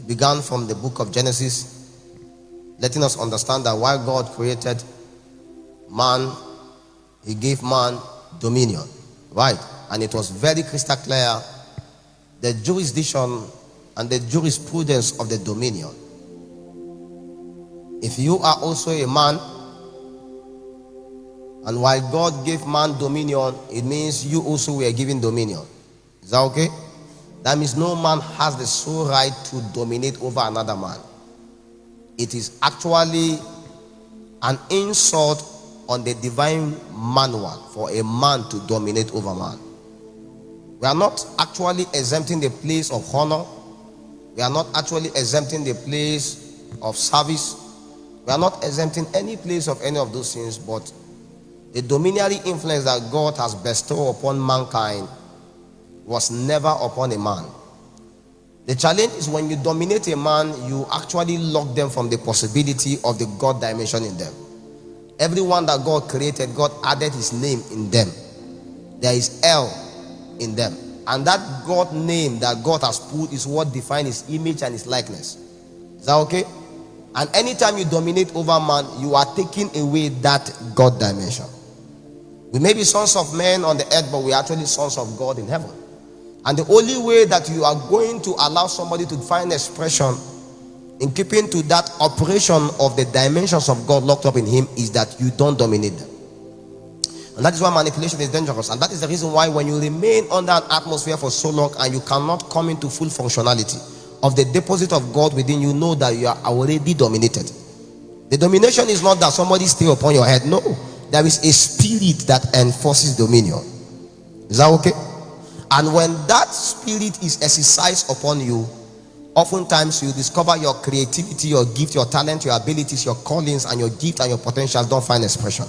It began from the book of Genesis, letting us understand that while God created man, he gave man dominion, right? And it was very crystal clear the jurisdiction and the jurisprudence of the dominion. If you are also a man, and while God gave man dominion, it means you also were given dominion. Is that okay? That means no man has the sole right to dominate over another man. It is actually an insult on the divine manual for a man to dominate over man. We are not actually exempting the place of honor. We are not actually exempting the place of service. We are not exempting any place of any of those things, but the dominatory influence that God has bestowed upon mankind was never upon a man. The challenge is when you dominate a man, you actually lock them from the possibility of the God dimension in them. Everyone that God created, God added his name in them. There is L in them. And that God name that God has put is what defines his image and his likeness. Is that okay? And anytime you dominate over man, you are taking away that God dimension. We may be sons of men on the earth, but we are actually sons of God in heaven. And the only way that you are going to allow somebody to find expression in keeping to that operation of the dimensions of God locked up in him is that you don't dominate them. And that is why manipulation is dangerous. And that is the reason why when you remain under an atmosphere for so long and you cannot come into full functionality of the deposit of God within you, know that you are already dominated. The domination is not that somebody stay upon your head. No. There is a spirit that enforces dominion. Is that okay? And when that spirit is exercised upon you, oftentimes you discover your creativity, your gift, your talent, your abilities, your callings, and your gift and your potentials don't find expression.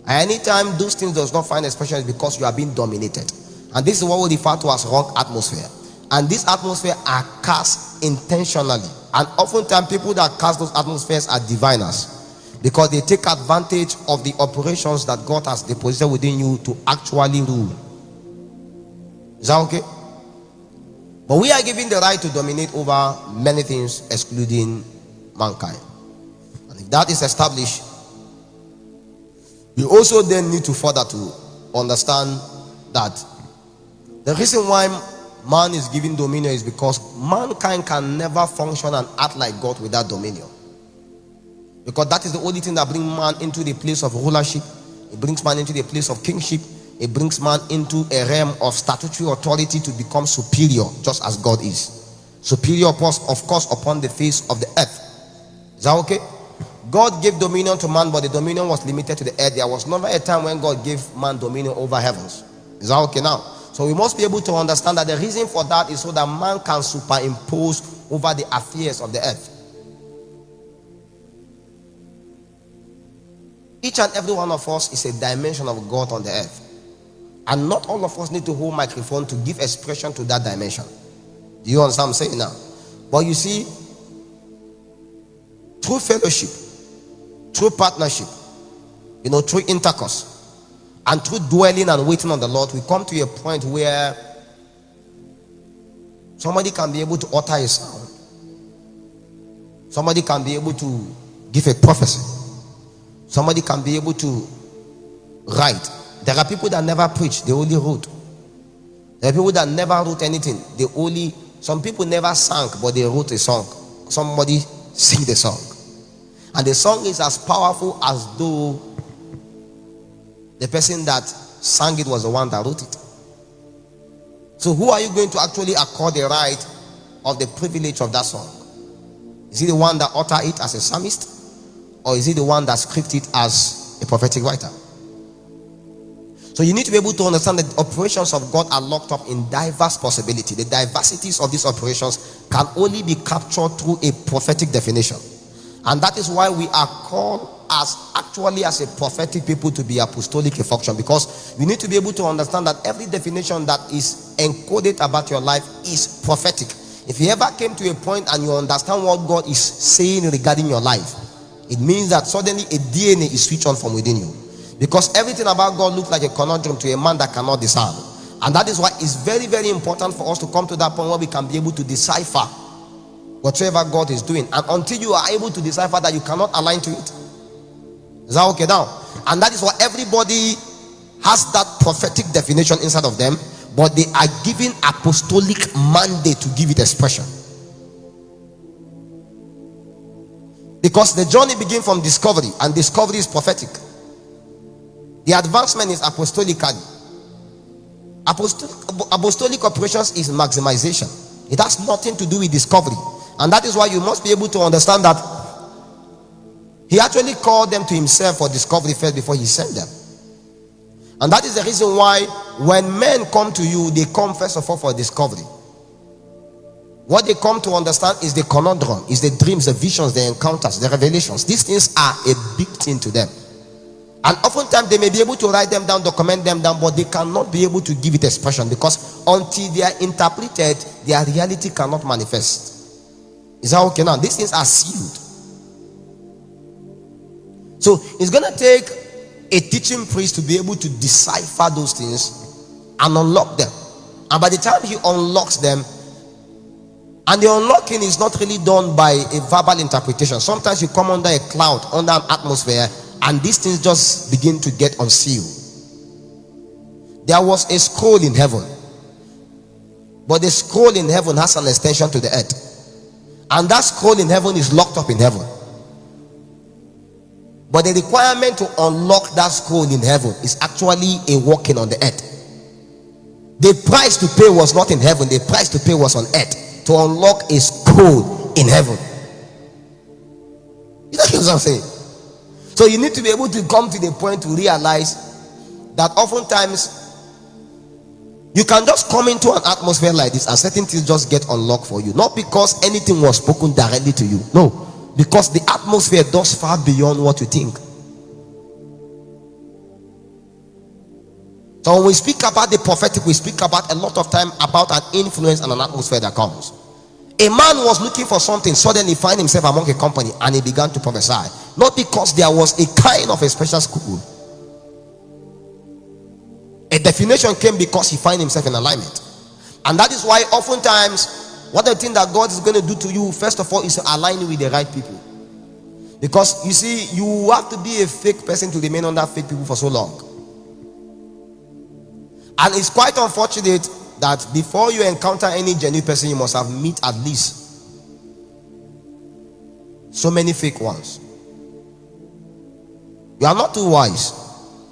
And anytime those things does not find expression is because you are being dominated. And this is what we refer to as wrong atmosphere. And this atmosphere are cast intentionally. And oftentimes people that cast those atmospheres are diviners, because they take advantage of the operations that God has deposited within you to actually rule. Is that okay? But we are given the right to dominate over many things, excluding mankind. And if that is established, we also then need to further to understand that the reason why man is given dominion is because mankind can never function and act like God without dominion. Because that is the only thing that brings man into the place of rulership. It brings man into the place of kingship. It brings man into a realm of statutory authority to become superior, just as God is. Superior, of course, upon the face of the earth. Is that okay? God gave dominion to man, but the dominion was limited to the earth. There was never a time when God gave man dominion over heavens. Is that okay now? So we must be able to understand that the reason for that is so that man can superimpose over the affairs of the earth. Each and every one of us is a dimension of God on the earth. And not all of us need to hold microphone to give expression to that dimension. Do you understand what I'm saying now? But you see, through fellowship, through partnership, through intercourse, and through dwelling and waiting on the Lord, we come to a point where somebody can be able to utter a sound. Somebody can be able to give a prophecy. Somebody can be able to write. There are people that never preach, they only wrote. There are people that never wrote anything. Some people never sang, but they wrote a song. Somebody sing the song. And the song is as powerful as though the person that sang it was the one that wrote it. So who are you going to actually accord the right of the privilege of that song? Is he the one that uttered it as a psalmist? Or is he the one that scripted it as a prophetic writer? So you need to be able to understand that the operations of God are locked up in diverse possibilities. The diversities of these operations can only be captured through a prophetic definition. And that is why we are called as a prophetic people to be apostolic in function, because you need to be able to understand that every definition that is encoded about your life is prophetic. If you ever came to a point and you understand what God is saying regarding your life, it means that suddenly a DNA is switched on from within you. Because everything about God looks like a conundrum to a man that cannot discern. And that is why it's very, very important for us to come to that point where we can be able to decipher whatever God is doing. And until you are able to decipher that, you cannot align to it. Is that okay now? And that is why everybody has that prophetic definition inside of them, but they are given apostolic mandate to give it expression. Because the journey begins from discovery, and discovery is prophetic. The advancement is apostolically. Apostolic operations is maximization. It has nothing to do with discovery. And that is why you must be able to understand that he actually called them to himself for discovery first before he sent them. And that is the reason why when men come to you, they come first of all for discovery. What they come to understand is the conundrum, is the dreams, the visions, the encounters, the revelations. These things are a big thing to them. And oftentimes they may be able to write them down, document them down, but they cannot be able to give it expression, because until they are interpreted, their reality cannot manifest. Is that okay now? These things are sealed. So it's going to take a teaching priest to be able to decipher those things and unlock them. And by the time he unlocks them, and the unlocking is not really done by a verbal interpretation. Sometimes you come under a cloud, under an atmosphere, and these things just begin to get unsealed. There was a scroll in heaven, but the scroll in heaven has an extension to the earth, and that scroll in heaven is locked up in heaven. But the requirement to unlock that scroll in heaven is actually a walking on the earth. The price to pay was not in heaven, the price to pay was on earth, to unlock a scroll in heaven. You know what I'm saying? So you need to be able to come to the point to realize that oftentimes you can just come into an atmosphere like this and certain things just get unlocked for you. Not because anything was spoken directly to you. No. Because the atmosphere does far beyond what you think. So when we speak about the prophetic, we speak about a lot of time about an influence and an atmosphere that comes. A man was looking for something, suddenly find himself among a company, and he began to prophesy. Not because there was a kind of a special school. A definition came because he find himself in alignment. And that is why oftentimes what the thing that God is going to do to you, first of all, is to align you with the right people. Because you see, you have to be a fake person to remain under fake people for so long. And it's quite unfortunate that before you encounter any genuine person, you must have met at least so many fake ones. You are not too wise.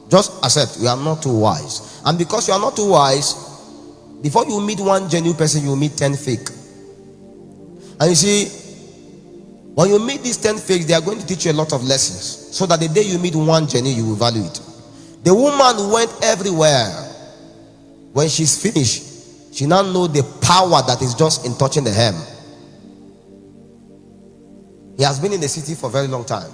Just accept, you are not too wise. And because you are not too wise, before you meet one genuine person, you meet 10 fake. And you see, when you meet these 10 fakes, they are going to teach you a lot of lessons, so that the day you meet one genuine, you will value it. The woman went everywhere. When she's finished, she now knows the power that is just in touching the hem. He has been in the city for a very long time.